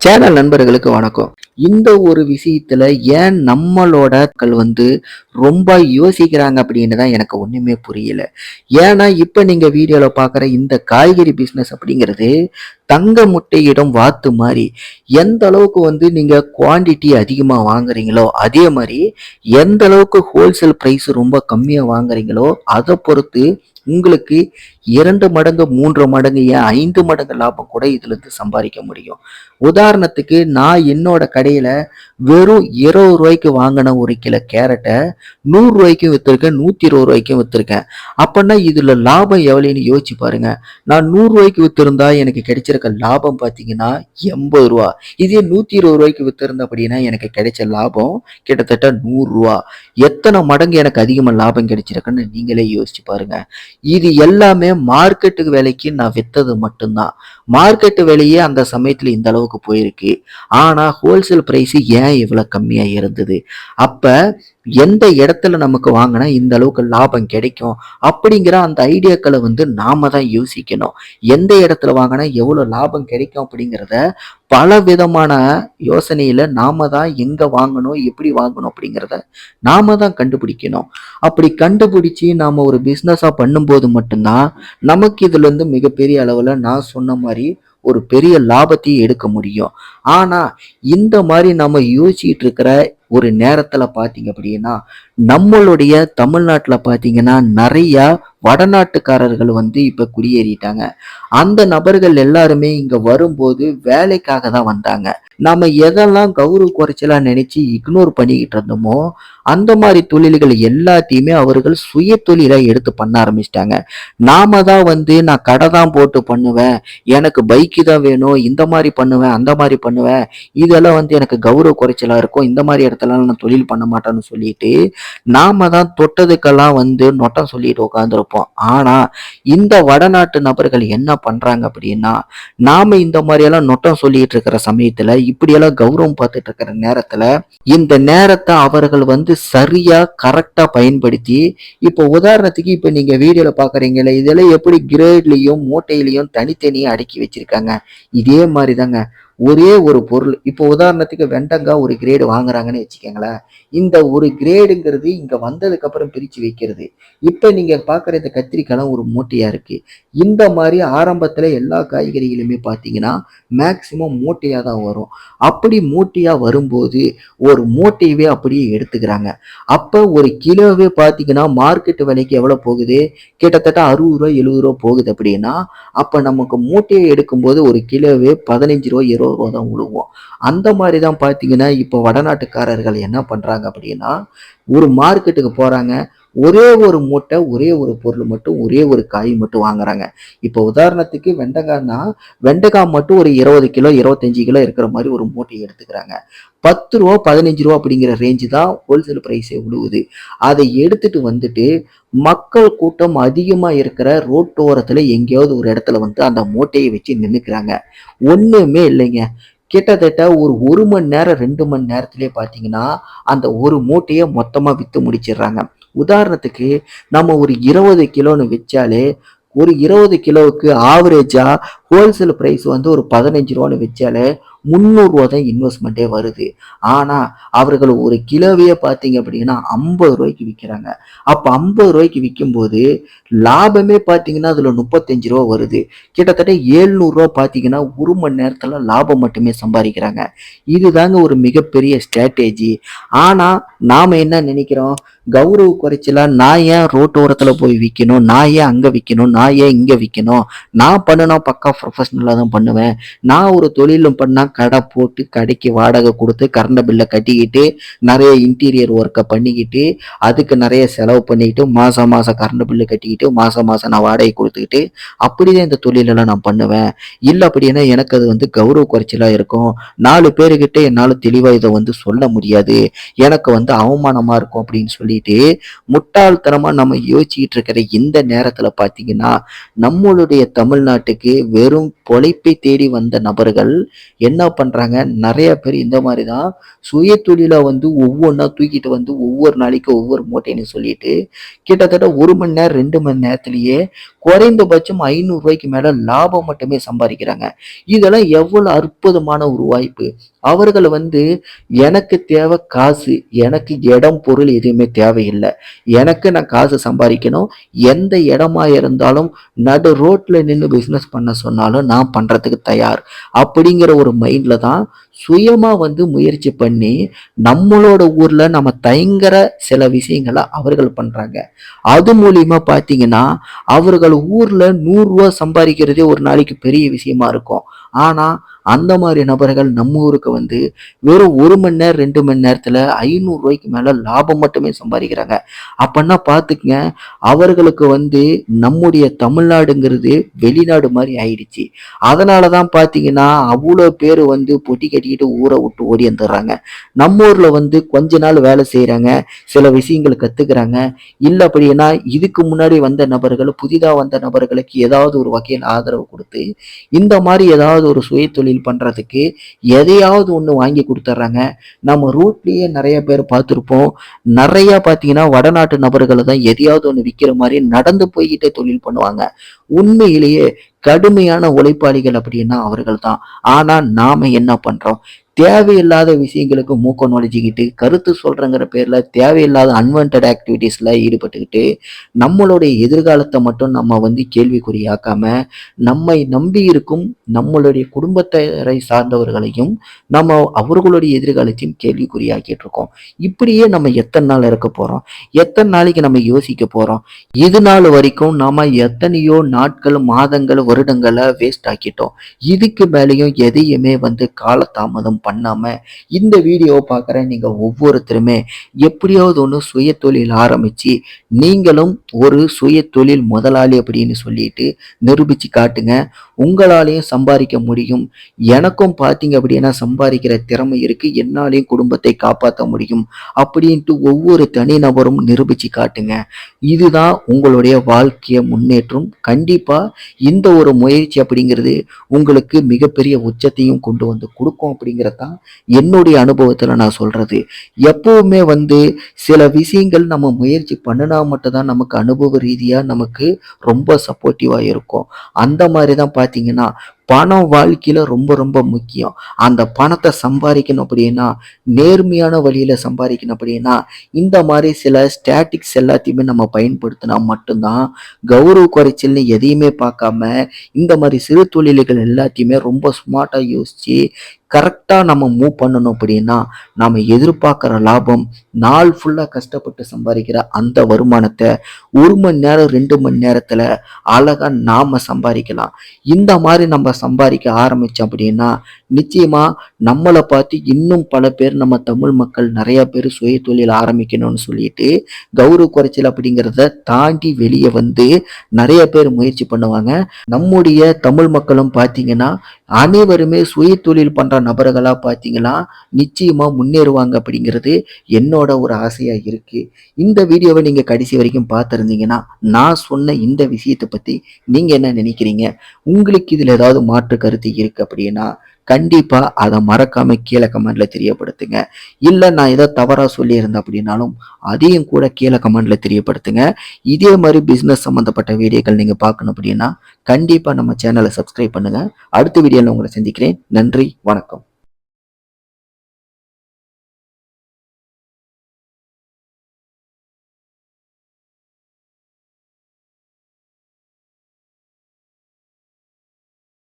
Channel நண்பர்களுக்கு வணக்கம். இந்த ஒரு விஷயத்துல ஏன் நம்மளோட மக்கள் ரொம்ப யோசிக்கிறாங்க அப்படின்னு தான் எனக்கு ஒண்ணுமே புரியல. ஏன்னா, இப்ப நீங்க வீடியோல பார்க்குற இந்த காய்கறி பிசினஸ் அப்படிங்கிறது தங்க முட்டையிடும் வாத்து மாரி. எந்த அளவுக்கு நீங்க குவான்டிட்டி அதிகமா வாங்குறீங்களோ, அதே மாரி எந்த அளவுக்கு ஹோல்சேல் பிரைஸ் ரொம்ப கம்மியா வாங்குறீங்களோ, அத பொறுத்து உங்களுக்கு 2 மடங்கு, 3 மடங்கு, ஏன் 5 மடங்கு லாபம் கூட இதுலருந்து சம்பாரிக்க முடியும். உதாரணத்துக்கு நான் என்னோட கடையில வெறும் ரூ. 20க்கு வாங்கின 1 கிலோ கேரட்ட ரூ. 100க்கும் வித்திருக்கேன், ரூ. 120க்கும் வித்திருக்கேன். அப்பன்னா இதுல லாபம் எவ்வளவுன்னு யோசிச்சு பாருங்க. நான் ரூ. 100க்கு வித்திருந்தா எனக்கு கிடைச்சிருக்க லாபம் பார்த்தீங்கன்னா ரூ. 80. இதே ரூ. 120க்கு வித்திருந்தேன் அப்படின்னா எனக்கு கிடைச்ச லாபம் கிட்டத்தட்ட ரூ. 100. எத்தனை மடங்கு எனக்கு அதிகமா லாபம் கிடைச்சிருக்குன்னு நீங்களே யோசிச்சு பாருங்க. இது எல்லாமே மார்க்கெட்டு விலைக்கு நான் வித்தது மட்டும்தான். மார்க்கெட்டு விலையே அந்த சமயத்துல இந்த அளவுக்கு போயிருக்கு. ஆனா ஹோல்சேல் பிரைஸ் ஏன் இவ்வளவு கம்மியா இருந்தது? அப்ப எந்த இடத்துல நமக்கு வாங்கினா இந்த அளவுக்கு லாபம் கிடைக்கும் அப்படிங்கிற அந்த ஐடியாக்களை நாம தான் யோசிக்கணும். எந்த இடத்துல வாங்கினா எவ்வளவு லாபம் கிடைக்கும் அப்படிங்கிறத பல விதமான யோசனையில நாம தான் எங்க வாங்கணும், எப்படி வாங்கணும் அப்படிங்கிறத நாம தான் கண்டுபிடிக்கணும். அப்படி கண்டுபிடிச்சு நாம ஒரு பிசினஸா பண்ணும்போது மட்டும்தான் நமக்கு இதுல இருந்து மிகப்பெரிய அளவுல நான் சொன்ன மாதிரி ஒரு பெரிய லாபத்தையும் எடுக்க முடியும். ஆனா இந்த மாதிரி நம்ம யோசிச்சுட்டு இருக்கிற ஒரு நேரத்துல பாத்தீங்க அப்படின்னா நம்மளுடைய தமிழ்நாட்டுல பாத்தீங்கன்னா நிறைய வடநாட்டுக்காரர்கள் இப்ப குடியேறிட்டாங்க. அந்த நபர்கள் எல்லாருமே இங்க வரும்போது வேலைக்காக தான் வந்தாங்க. நாம எதெல்லாம் கௌரவ குறைச்சலா நினைச்சு இக்னோர் பண்ணிக்கிட்டு இருந்தோமோ அந்த மாதிரி தொழில்கள் எல்லாத்தையுமே அவர்கள் சுய தொழிலா எடுத்து பண்ண ஆரம்பிச்சிட்டாங்க. நாம தான் நான் கடை தான் போட்டு பண்ணுவேன், எனக்கு பைக்கு தான் வேணும், இந்த மாதிரி பண்ணுவேன், அந்த மாதிரி பண்ணுவேன், இதெல்லாம் எனக்கு கௌரவ குறைச்சலா இருக்கும், இந்த மாதிரி இடத்துலலாம் நான் தொழில் பண்ண மாட்டேன்னு சொல்லிட்டு நாம தான் தொட்டதுக்கெல்லாம் நொட்டம் சொல்லிட்டு உட்காந்துருப்போம். ஆனா இந்த வடநாட்டு நபர்கள் என்ன பண்றாங்க அப்படின்னா, நாம இந்த மாதிரி எல்லாம் நொட்டம் சொல்லிட்டு இருக்கிற சமயத்துல இப்படியெல்லாம் கௌரவம் பார்த்துட்டு இருக்கிற நேரத்துல இந்த நேரத்தை அவர்கள் சரியா கரெக்டா பயன்படுத்தி, இப்போ உதாரணத்துக்கு இப்ப நீங்க வீடியோல பாக்குறீங்கல்ல, இதெல்லாம் எப்படி கிரேட்லயும் மூட்டையிலையும் தனித்தனியா அடுக்கி வச்சிருக்காங்க. இதே மாதிரிதாங்க ஒரே ஒரு பொருள். இப்போ உதாரணத்துக்கு வெண்டங்காய் ஒரு கிரேடு வாங்குறாங்கன்னு வச்சுக்கோங்களேன். இந்த ஒரு கிரேடுங்கிறது இங்க வந்ததுக்கு அப்புறம் பிரிச்சு வைக்கிறது. இப்ப நீங்க பாக்குற இந்த கத்திரிக்காய் ஒரு மூட்டையா இருக்கு. இந்த மாதிரி ஆரம்பத்துல எல்லா காய்கறிகளுமே பாத்தீங்கன்னா மேக்சிமம் மூட்டையா தான் வரும். அப்படி மூட்டையா வரும்போது ஒரு மூட்டையவே அப்படியே எடுத்துக்கிறாங்க. அப்ப ஒரு கிலோவே பாத்தீங்கன்னா மார்க்கெட் விலைக்கு எவ்வளவு போகுது? கிட்டத்தட்ட ரூ. 60 ரூ. 70 போகுது அப்படின்னா, அப்ப நமக்கு மூட்டையை எடுக்கும்போது ஒரு கிலோவே ரூ. 15 ரூ. 20 தான் விழுவோம். அந்த மாதிரி தான் பாத்தீங்கன்னா இப்போ வடநாட்டுக்காரர்கள் என்ன பண்றாங்க அப்படின்னா, ஒரு மார்க்கெட்டுக்கு போறாங்க, ஒரே ஒரு மூட்டை, ஒரே ஒரு பொருள் மட்டும், ஒரே ஒரு காய் மட்டும் வாங்குறாங்க. இப்போ உதாரணத்துக்கு வெண்டைக்காய்னா, வெண்டைக்காய் மட்டும் ஒரு 20 கிலோ 25 கிலோ இருக்கிற மாதிரி ஒரு மூட்டை எடுத்துக்கிறாங்க. ரூ. 10 ரூ. 15 அப்படிங்கிற ரேஞ்சு தான் ஹோல்சேல் பிரைஸே விழுவுது. அதை எடுத்துட்டு மக்கள் கூட்டம் அதிகமா இருக்கிற ரோட்டோரத்துல எங்கேயாவது ஒரு இடத்துல அந்த மூட்டையை வச்சு நின்னுக்கிறாங்க. ஒண்ணுமே இல்லைங்க. கிட்டத்தட்ட ஒரு மணி நேரம் 2 மணி நேரத்திலே பார்த்தீங்கன்னா அந்த ஒரு மூட்டையை மொத்தமா வித்து முடிச்சிடுறாங்க. உதாரணத்துக்கு நம்ம ஒரு 20 கிலோன்னு வச்சாலே ஒரு 20 கிலோவுக்கு ஆவரேஜா ஹோல்சேல் பிரைஸ் ஒரு 15 ரூபான்னு வச்சாலே 300 ரூபா தான் இன்வெஸ்ட்மெண்ட்டே வருது. ஆனா அவர்கள் ஒரு கிலோவையே பார்த்தீங்க அப்படின்னா 50 ரூபாய்க்கு விற்கிறாங்க. அப்ப 50 ரூபாய்க்கு விற்கும்போது லாபமே பார்த்தீங்கன்னா அதுல 35 ரூபா வருது. கிட்டத்தட்ட 700 ரூபா பார்த்தீங்கன்னா ஒரு மணி நேரத்துல லாபம் மட்டுமே சம்பாதிக்கிறாங்க. இதுதாங்க ஒரு மிகப்பெரிய ஸ்ட்ராட்டஜி. ஆனா நாம என்ன நினைக்கிறோம்? கௌரவ குறைச்சலா நான் ஏன் ரோட்டோரத்துல போய் விற்கணும், நான் ஏன் அங்க விற்கணும், நான் ஏன் இங்க விற்கணும், நான் பண்ணுனா பக்கா ப்ரொஃபஷனலா தான் பண்ணுவேன், நான் ஒரு தொழிலும் பண்ணா கடை போட்டு கடைக்கு வாடகை கொடுத்து கரண்ட் பில்லை கட்டிக்கிட்டு நிறைய இன்டீரியர் ஒர்க்கை பண்ணிக்கிட்டு அதுக்கு நிறைய செலவு பண்ணிக்கிட்டு மாசம் மாசம் கரண்ட் பில்லு கட்டிக்கிட்டு மாசம் மாசம் நான் வாடகை கொடுத்துக்கிட்டு அப்படிதான் இந்த தொழிலெல்லாம் நான் பண்ணுவேன். இல்லை அப்படின்னா எனக்கு அது கௌரவ குறைச்சலா இருக்கும். 4 பேருக்கிட்ட என்னால தெளிவா இதை சொல்ல முடியாது, எனக்கு அவமானமா இருக்கும் அப்படின்னு சொல்லிட்டு முட்டாள்தனமா நம்ம யோசிச்சுட்டு இருக்கிற இந்த நேரத்துல பாத்தீங்கன்னா நம்மளுடைய தமிழ்நாட்டுக்கு வெறும் பொழைப்பை தேடி வந்த நபர்கள் என்ன பண்றாங்க? நிறைய பேர் இந்த மாதிரிதான் சுய தொழிலா ஒவ்வொன்றா தூக்கிட்டு ஒவ்வொரு நாளைக்கு ஒவ்வொரு மூட்டைன்னு சொல்லிட்டு கிட்டத்தட்ட 1 மணி நேரம் 2 மணி நேரத்திலேயே குறைந்தபட்சம் 500 ரூபாய்க்கு மேல லாபம் மட்டுமே சம்பாதிக்கிறாங்க. இதெல்லாம் எவ்வளவு அற்புதமான ஒரு வாய்ப்பு. அவர்கள் எனக்கு தேவை காசு, எனக்கு இடம் பொருள் எதுவுமே தேவையில்லை, எனக்கு நான் காசு சம்பாதிக்கணும், எந்த இடமா இருந்தாலும் நடு ரோட்ல நின்று பிசினஸ் பண்ண சொன்னாலும் நான் பண்றதுக்கு தயார் அப்படிங்கிற ஒரு மைண்ட்ல தான் சுயமா முயற்சி பண்ணி நம்மளோட ஊர்ல நம்ம தயங்குற சில விஷயங்களை அவர்கள் பண்றாங்க. அது மூலியமா பாத்தீங்கன்னா அவர்கள் ஊர்ல 100 ரூபாய் சம்பாதிக்கிறதே ஒரு நாளைக்கு பெரிய விஷயமா இருக்கும். ஆனா அந்த மாதிரி நபர்கள் நம்ம ஊருக்கு வெறும் 1 மணி நேரம் 2 மணி நேரத்துல 500 ரூபாய்க்கு மேல லாபம் மட்டுமே சம்பாதிக்கிறாங்க. அப்பன்னா பாத்துக்குங்க, அவர்களுக்கு நம்முடைய தமிழ்நாடுங்கிறது வெளிநாடு மாதிரி ஆயிடுச்சு. அதனாலதான் பாத்தீங்கன்னா அவ்வளோ பேர் பொட்டி கட்டிக்கிட்டு ஊரை விட்டு ஓடி வந்துடுறாங்க. நம்ம ஊர்ல கொஞ்ச நாள் வேலை செய்யறாங்க, சில விஷயங்கள் கத்துக்கிறாங்க. இல்ல அப்படின்னா இதுக்கு முன்னாடி வந்த நபர்கள், புதிதா வந்த நபர்களுக்கு ஏதாவது ஒரு வகையில் ஆதரவு கொடுத்து இந்த மாதிரி ஏதாவது ஒரு சுய தொழில் பண்றதுக்கு எதையாவது ஒண்ணு வாங்கி கொடுத்துட்றாங்க. நம்ம ரூட்லயே நிறைய பேர் பார்த்துருப்போம். நிறைய பாத்தீங்கன்னா வடநாட்டு நபர்களை தான் எதையாவது ஒண்ணு விற்கிற மாதிரி நடந்து போய்கிட்டே தொழில் பண்ணுவாங்க. உண்மையிலேயே கடுமையான உழைப்பாளிகள் அப்படின்னா அவர்கள் தான். ஆனா நாம என்ன பண்றோம்? தேவையில்லாத விஷயங்களுக்கு மூக்க நுழைஞ்சிக்கிட்டு கருத்து சொல்றங்கிற பேர்ல தேவையில்லாத அன்வான்டட் ஆக்டிவிட்டீஸ்ல ஈடுபட்டுக்கிட்டு நம்மளுடைய எதிர்காலத்தை மட்டும் நம்ம கேள்விக்குறியாக்காம நம்மை நம்பி இருக்கும் நம்மளுடைய குடும்பத்தை சார்ந்தவர்களையும் நம்ம அவர்களுடைய எதிர்காலத்தையும் கேள்விக்குறியாக்கிட்டு இருக்கோம். இப்படியே நம்ம எத்தனை நாள் இருக்க போறோம்? எத்தனை நாளைக்கு நம்ம யோசிக்க போறோம்? இது நாள் வரைக்கும் நாம எத்தனையோ நாட்கள், மாதங்கள், வருடங்களை வேஸ்ட் ஆக்கிட்டோம். இதுக்கு மேலேயும் எதையுமே காலதாமதம் பண்ணாம இந்த வீடியோவை பார்க்குற நீங்க ஒவ்வொருத்தருமே எப்படியாவது ஒன்று சுய தொழில் ஆரம்பிச்சு நீங்களும் ஒரு சுய தொழில் முதலாளி அப்படின்னு சொல்லிட்டு நிரூபிச்சு காட்டுங்க. உங்களாலையும் சம்பாதிக்க முடியும். எனக்கும் பார்த்தீங்க அப்படின்னா சம்பாதிக்கிற திறமை இருக்கு, என்னாலையும் குடும்பத்தை காப்பாற்ற முடியும் அப்படின்ட்டு ஒவ்வொரு தனிநபரும் நிரூபிச்சு காட்டுங்க. இதுதான் உங்களுடைய வாழ்க்கைய முன்னேற்றம். கண்டிப்பா இந்த ஒரு முயற்சி அப்படிங்கிறது உங்களுக்கு மிகப்பெரிய உச்சத்தையும் கொண்டு கொடுக்கும் அப்படிங்கிறதான் என்னுடைய அனுபவத்துல நான் சொல்றது. எப்பவுமே சில விஷயங்கள் நம்ம முயற்சி பண்ணினா மட்டும்தான் நமக்கு அனுபவ ரீதியா நமக்கு ரொம்ப சப்போர்ட்டிவா இருக்கும். அந்த மாதிரி தான் பாத்தீங்கன்னா பணம் வாழ்க்கையில ரொம்ப ரொம்ப முக்கியம். அந்த பணத்தை சம்பாதிக்கணும் அப்படின்னா, நேர்மையான வழியில சம்பாதிக்கணும் அப்படின்னா இந்த மாதிரி சில ஸ்டாட்டிக்ஸ் எல்லாத்தையுமே நம்ம பயன்படுத்தினா மட்டும்தான், கௌரவ குறைச்சல்னு எதையுமே பார்க்காம இந்த மாதிரி சிறு தொழில்கள் எல்லாத்தையுமே ரொம்ப ஸ்மார்ட்டா யோசிச்சு கரெக்டா நம்ம மூவ் பண்ணணும் அப்படின்னா நாம எதிர்பார்க்கிற லாபம், நாள் ஃபுல்லா கஷ்டப்பட்டு சம்பாதிக்கிற அந்த வருமானத்தை 1 மணி நேரம் 2 மணி நேரத்துல அழகா நாம சம்பாதிக்கலாம். இந்த மாதிரி நம்ம சம்பாதிக்க ஆரம்பிச்சோம் அப்படின்னா நிச்சயமா நம்மளை பார்த்து இன்னும் பல பேர், நம்ம தமிழ் மக்கள் நிறைய பேர் சுய தொழில் ஆரம்பிக்கணும்னு சொல்லிட்டு கௌரவ குறைச்சல் அப்படிங்கிறத தாண்டி வெளியே நிறைய பேர் முயற்சி பண்ணுவாங்க. நம்முடைய தமிழ் மக்களும் பார்த்தீங்கன்னா அனைவருமே சுய தொழில் பண்ற நபர்களா பார்த்தீங்கன்னா நிச்சயமா முன்னேறுவாங்க அப்படிங்கிறது என்னோட ஒரு ஆசையா இருக்கு. இந்த வீடியோவை நீங்க கடைசி வரைக்கும் பார்த்துருந்தீங்கன்னா நான் சொன்ன இந்த விஷயத்தை பத்தி நீங்க என்ன நினைக்கிறீங்க? உங்களுக்கு இதுல ஏதாவது மாற்று கருத்து இருக்கு அப்படின்னா கண்டிப்பா அதை மறக்காம கீழே கமெண்ட்ல தெரியப்படுத்துங்க. இல்ல நான் ஏதோ தவறா சொல்லியிருந்தேன் அப்படின்னாலும் அதையும் கூட கீழே கமெண்ட்ல தெரியப்படுத்துங்க. இதே மாதிரி பிசினஸ் சம்பந்தப்பட்ட வீடியோக்கள் நீங்க பார்க்கணும் அப்படின்னா கண்டிப்பா நம்ம சேனலை சப்ஸ்கிரைப் பண்ணுங்க. அடுத்த வீடியோல உங்களை சந்திக்கிறேன். நன்றி, வணக்கம்.